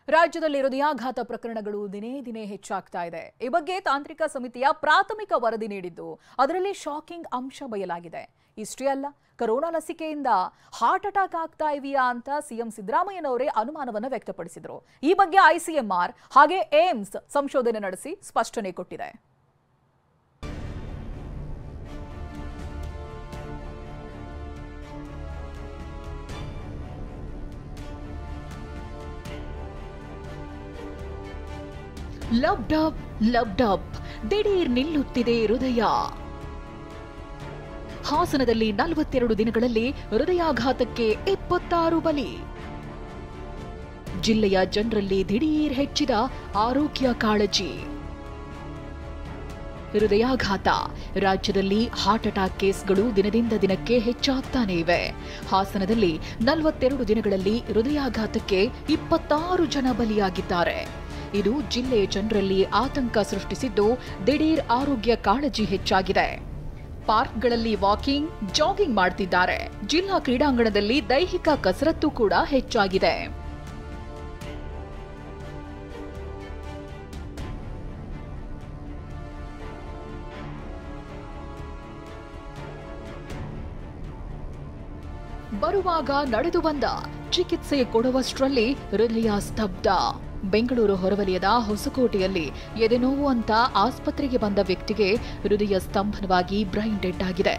ರಾಜ್ಯದಲ್ಲಿ ಹೃದಯಾಘಾತ ಪ್ರಕರಣಗಳು ದಿನೇ ದಿನೇ ಹೆಚ್ಚಾಗ್ತಾ ಇದೆ. ಈ ಬಗ್ಗೆ ತಾಂತ್ರಿಕ ಸಮಿತಿಯ ಪ್ರಾಥಮಿಕ ವರದಿ ನೀಡಿದ್ದು ಅದರಲ್ಲಿ ಶಾಕಿಂಗ್ ಅಂಶ ಬಯಲಾಗಿದೆ. ಇಷ್ಟೇ ಅಲ್ಲ, ಕೊರೋನಾ ಲಸಿಕೆಯಿಂದ ಹಾರ್ಟ್ ಅಟ್ಯಾಕ್ ಆಗ್ತಾ ಇದೆಯಾ ಅಂತ ಸಿಎಂ ಸಿದ್ದರಾಮಯ್ಯನವರೇ ಅನುಮಾನವನ್ನು ವ್ಯಕ್ತಪಡಿಸಿದರು. ಈ ಬಗ್ಗೆ ಐಸಿಎಂಆರ್ ಹಾಗೆ ಏಮ್ಸ್ ಸಂಶೋಧನೆ ನಡೆಸಿ ಸ್ಪಷ್ಟನೆ ಕೊಟ್ಟಿದೆ. ಲಬ್ ಡಬ್ ದಿಢೀರ್ ನಿಲ್ಲುತ್ತಿದೆ ಹೃದಯ. ಹಾಸನದಲ್ಲಿ 42 ದಿನಗಳಲ್ಲಿ ಹೃದಯಾಘಾತಕ್ಕೆ 26 ಬಲಿ. ಜಿಲ್ಲೆಯ ಜನರಲ್ಲಿ ದಿಢೀರ್ ಹೆಚ್ಚಿದ ಆರೋಗ್ಯ ಕಾಳಜಿ. ಹೃದಯಾಘಾತ ರಾಜ್ಯದಲ್ಲಿ ಹಾರ್ಟ್ ಅಟ್ಯಾಕ್ ಕೇಸ್ಗಳು ದಿನದಿಂದ ದಿನಕ್ಕೆ ಹೆಚ್ಚಾಗ್ತಾನೆ ಇವೆ. ಹಾಸನದಲ್ಲಿ 42 ದಿನಗಳಲ್ಲಿ ಹೃದಯಾಘಾತಕ್ಕೆ 26 ಜನ ಬಲಿಯಾಗಿದ್ದಾರೆ. ಇದು ಜಿಲ್ಲೆಯ ಜನರಲ್ಲಿ ಆತಂಕ ಸೃಷ್ಟಿಸಿದ್ದು ದಿಢೀರ್ ಆರೋಗ್ಯ ಕಾಳಜಿ ಹೆಚ್ಚಾಗಿದೆ. ಪಾರ್ಕ್ಗಳಲ್ಲಿ ವಾಕಿಂಗ್, ಜಾಗಿಂಗ್ ಮಾಡ್ತಿದ್ದಾರೆ. ಜಿಲ್ಲಾ ಕ್ರೀಡಾಂಗಣದಲ್ಲಿ ದೈಹಿಕ ಕಸರತ್ತು ಕೂಡ ಹೆಚ್ಚಾಗಿದೆ. ಬರುವಾಗ ನಡೆದು ಬಂದ, ಚಿಕಿತ್ಸೆ ಕೊಡುವಷ್ಟರಲ್ಲಿ ಹೃದಯ ಸ್ತಬ್ಧ. ಬೆಂಗಳೂರು ಹೊರವಲಯದ ಹೊಸಕೋಟೆಯಲ್ಲಿ ಎದೆನೋವು ಅಂತ ಆಸ್ಪತ್ರೆಗೆ ಬಂದ ವ್ಯಕ್ತಿಗೆ ಹೃದಯ ಸ್ತಂಭನವಾಗಿ ಬ್ರೈನ್ ಡೆಡ್ ಆಗಿದೆ.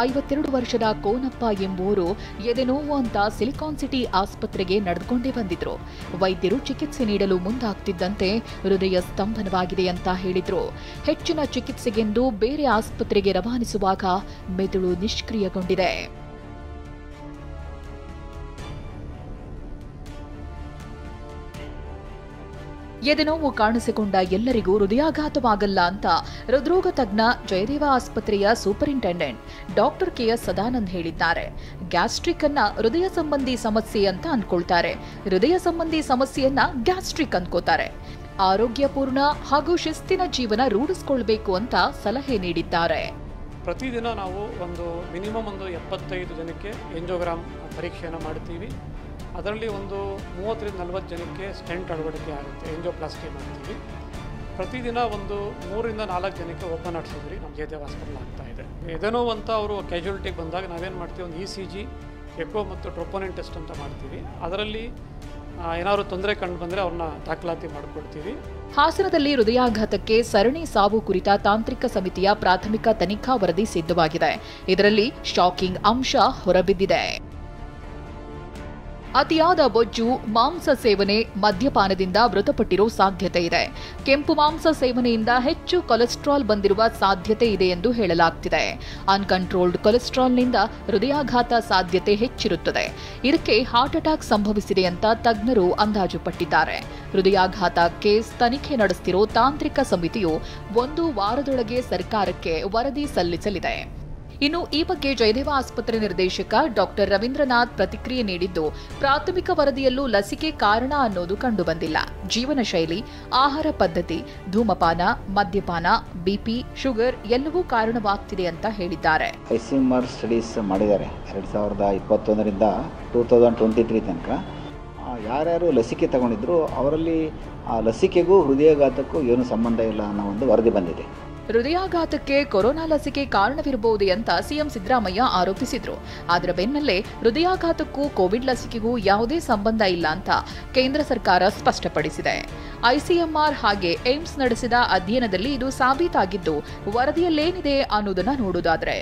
52 ವರ್ಷದ ಕೋನಪ್ಪ ಎಂಬುವರು ಎದೆನೋವು ಅಂತ ಸಿಲಿಕಾನ್ ಸಿಟಿ ಆಸ್ಪತ್ರೆಗೆ ನಡೆದುಕೊಂಡೇ ಬಂದಿದ್ರು. ವೈದ್ಯರು ಚಿಕಿತ್ಸೆ ನೀಡಲು ಮುಂದಾಗ್ತಿದ್ದಂತೆ ಹೃದಯ ಸ್ತಂಭನವಾಗಿದೆ ಅಂತ ಹೇಳಿದ್ರು. ಹೆಚ್ಚಿನ ಚಿಕಿತ್ಸೆಗೆಂದು ಬೇರೆ ಆಸ್ಪತ್ರೆಗೆ ರವಾನಿಸುವಾಗ ಮೆದುಳು ನಿಷ್ಕ್ರಿಯಗೊಂಡಿದೆ. ಎದೆನೋವು ಕಾಣಿಸಿಕೊಂಡ ಎಲ್ಲರಿಗೂ ಹೃದಯಾಘಾತವಾಗಲ್ಲ ಅಂತ ಹೃದ್ರೋಗ ತಜ್ಞ ಜಯದೇವ ಆಸ್ಪತ್ರೆಯ ಸೂಪರಿಂಟೆಂಡೆಂಟ್ ಡಾಕ್ಟರ್ ಕೆಎಸ್ ಸದಾನಂದ್ ಹೇಳಿದ್ದಾರೆ. ಗ್ಯಾಸ್ಟ್ರಿಕ್ ಅನ್ನ ಹೃದಯ ಸಂಬಂಧಿ ಸಮಸ್ಯೆ ಅಂತ ಅನ್ಕೊಳ್ತಾರೆ, ಹೃದಯ ಸಂಬಂಧಿ ಸಮಸ್ಯೆಯನ್ನ ಗ್ಯಾಸ್ಟ್ರಿಕ್ ಅನ್ಕೋತಾರೆ. ಆರೋಗ್ಯಪೂರ್ಣ ಹಾಗೂ ಶಿಸ್ತಿನ ಜೀವನ ರೂಢಿಸಿಕೊಳ್ಬೇಕು ಅಂತ ಸಲಹೆ ನೀಡಿದ್ದಾರೆ. ಪ್ರತಿದಿನ ನಾವು ಮಿನಿಮಮ್ 75 ಜನಕ್ಕೆ ಎಂಜಿಯೋಗ್ರಾಮ್ ಪರೀಕ್ಷೆಯನ್ನು ಮಾಡ್ತೀವಿ. ಅದರಲ್ಲಿ 30-40 ಜನಕ್ಕೆ ಸ್ಟೆಂಟ್ ಅಳವಡಿಕೆ ಆಗುತ್ತೆ, ಎಂಜಿಯೋಪ್ಲಾಸ್ಟಿ ಮಾಡ್ತೀವಿ. ಪ್ರತಿದಿನ 3 ರಿಂದ 4 ಜನಕ್ಕೆ ಓಪನ್ ಹಾರ್ಟ್ ಸರ್ಜರಿ ನಮ್ಮ ಜಯದೇವ ಹಾಸ್ಪಿಟಲ್ ಆಗ್ತಾ ಇದೆ. ಎದೆನೋವು ಅಂತ ಅವರು ಕ್ಯಾಶುಯಾಲಿಟಿಗೆ ಬಂದಾಗ ನಾವೇನು ಮಾಡ್ತೀವಿ, ಒಂದು ECG, ಎಕೋ ಮತ್ತು ಟ್ರೋಪೋನಿನ್ ಟೆಸ್ಟ್ ಅಂತ ಮಾಡ್ತೀವಿ. ಅದರಲ್ಲಿ ಏನಾದರೂ ತೊಂದರೆ ಕಂಡು ಬಂದರೆ ಅವ್ರನ್ನ ದಾಖಲಾತಿ ಮಾಡಿಕೊಡ್ತೀವಿ. ಹಾಸನದಲ್ಲಿ ಹೃದಯಾಘಾತಕ್ಕೆ ಸರಣಿ ಸಾವು ಕುರಿತ ತಾಂತ್ರಿಕ ಸಮಿತಿಯ ಪ್ರಾಥಮಿಕ ತನಿಖಾ ವರದಿ ಸಿದ್ಧವಾಗಿದೆ. ಇದರಲ್ಲಿ ಶಾಕಿಂಗ್ ಅಂಶ ಹೊರಬಿದ್ದಿದೆ. ಅತಿಯಾದ ಬೊಜ್ಜು, ಮಾಂಸ ಸೇವನೆ, ಮದ್ಯಪಾನದಿಂದ ಮೃತಪಟ್ಟಿರೋ ಸಾಧ್ಯತೆ ಇದೆ. ಕೆಂಪು ಮಾಂಸ ಸೇವನೆಯಿಂದ ಹೆಚ್ಚು ಕೊಲೆಸ್ಟ್ರಾಲ್ ಬಂದಿರುವ ಸಾಧ್ಯತೆ ಇದೆ ಎಂದು ಹೇಳಲಾಗ್ತಿದೆ. ಅನ್ಕಂಟ್ರೋಲ್ಡ್ ಕೊಲೆಸ್ಟ್ರಾಲ್ನಿಂದ ಹೃದಯಾಘಾತ ಸಾಧ್ಯತೆ ಹೆಚ್ಚಿರುತ್ತದೆ. ಇದಕ್ಕೆ ಹಾರ್ಟ್ ಅಟ್ಯಾಕ್ ಸಂಭವಿಸಿದೆ ಅಂತ ತಜ್ಞರು ಅಂದಾಜು ಪಟ್ಟಿದ್ದಾರೆ. ಹೃದಯಾಘಾತ ಕೇಸ್ ತನಿಖೆ ನಡೆಸುತ್ತಿರೋ ತಾಂತ್ರಿಕ ಸಮಿತಿಯು 1 ವಾರದೊಳಗೆ ಸರ್ಕಾರಕ್ಕೆ ವರದಿ ಸಲ್ಲಿಸಲಿದೆ. ಇನ್ನು ಈ ಬಗ್ಗೆ ಜಯದೇವ ಆಸ್ಪತ್ರೆ ನಿರ್ದೇಶಕ ಡಾಕ್ಟರ್ ರವೀಂದ್ರನಾಥ್ ಪ್ರತಿಕ್ರಿಯೆ ನೀಡಿದ್ದು, ಪ್ರಾಥಮಿಕ ವರದಿಯಲ್ಲೂ ಲಸಿಕೆ ಕಾರಣ ಅನ್ನೋದು ಕಂಡುಬಂದಿಲ್ಲ. ಜೀವನ ಶೈಲಿ, ಆಹಾರ ಪದ್ಧತಿ, ಧೂಮಪಾನ, ಮದ್ಯಪಾನ, ಬಿಪಿ, ಶುಗರ್ ಎಲ್ಲವೂ ಕಾರಣವಾಗ್ತಿದೆ ಅಂತ ಹೇಳಿದ್ದಾರೆ. ಐಸಿಎಂಆರ್ ಸ್ಟಡೀಸ್ ಮಾಡಿದ್ದಾರೆ 2021ರಿಂದ 2023 ತನಕ. ಯಾರ್ಯಾರು ಲಸಿಕೆ ತಗೊಂಡಿದ್ರು ಅವರಲ್ಲಿ ಆ ಲಸಿಕೆಗೂ ಹೃದಯಾಘಾತಕ್ಕೂ ಏನು ಸಂಬಂಧ ಇಲ್ಲ ಅನ್ನೋ ಒಂದು ವರದಿ ಬಂದಿದೆ. ಹೃದಯಾಘಾತಕ್ಕೆ ಕೊರೋನಾ ಲಸಿಕೆ ಕಾರಣವಿರಬಹುದು ಅಂತ ಸಿಎಂ ಸಿದ್ದರಾಮಯ್ಯ ಆರೋಪಿಸಿದ್ರು. ಅದರ ಬೆನ್ನಲ್ಲೇ ಹೃದಯಾಘಾತಕ್ಕೂ ಕೋವಿಡ್ ಲಸಿಕೆಗೂ ಯಾವುದೇ ಸಂಬಂಧ ಇಲ್ಲ ಅಂತ ಕೇಂದ್ರ ಸರ್ಕಾರ ಸ್ಪಷ್ಟಪಡಿಸಿದೆ. ಐಸಿಎಂಆರ್ ಹಾಗೆ ಏಮ್ಸ್ ನಡೆಸಿದ ಅಧ್ಯಯನದಲ್ಲಿ ಇದು ಸಾಬೀತಾಗಿದ್ದು, ವರದಿಯಲ್ಲೇನಿದೆ ಅನ್ನೋದನ್ನ ನೋಡೋದಾದ್ರೆ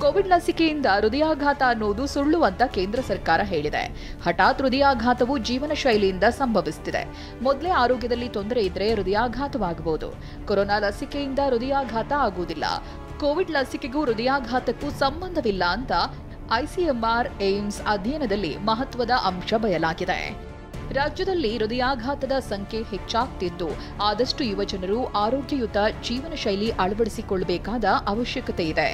ಕೋವಿಡ್ ಲಸಿಕೆಯಿಂದ ಹೃದಯಾಘಾತ ಅನ್ನೋದು ಸುಳ್ಳು ಅಂತ ಕೇಂದ್ರ ಸರ್ಕಾರ ಹೇಳಿದೆ. ಹಠಾತ್ ಹೃದಯಾಘಾತವು ಜೀವನ ಶೈಲಿಯಿಂದ ಸಂಭವಿಸುತ್ತಿದೆ. ಮೊದಲೇ ಆರೋಗ್ಯದಲ್ಲಿ ತೊಂದರೆ ಇದ್ರೆ ಹೃದಯಾಘಾತವಾಗಬಹುದು. ಕೊರೋನಾ ಲಸಿಕೆಯಿಂದ ಹೃದಯಾಘಾತ ಆಗುವುದಿಲ್ಲ. ಕೋವಿಡ್ ಲಸಿಕೆಗೂ ಹೃದಯಾಘಾತಕ್ಕೂ ಸಂಬಂಧವಿಲ್ಲ ಅಂತ ಐಸಿಎಂಆರ್ ಏಮ್ಸ್ ಅಧ್ಯಯನದಲ್ಲಿ ಮಹತ್ವದ ಅಂಶ ಬಯಲಾಗಿದೆ. ರಾಜ್ಯದಲ್ಲಿ ಹೃದಯಾಘಾತದ ಸಂಖ್ಯೆ ಹೆಚ್ಚಾಗ್ತಿದ್ದು, ಆದಷ್ಟು ಯುವಜನರು ಆರೋಗ್ಯಯುತ ಜೀವನ ಶೈಲಿ ಅಳವಡಿಸಿಕೊಳ್ಳಬೇಕಾದ ಅವಶ್ಯಕತೆ ಇದೆ.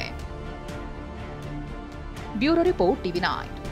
Bureau report, TV9.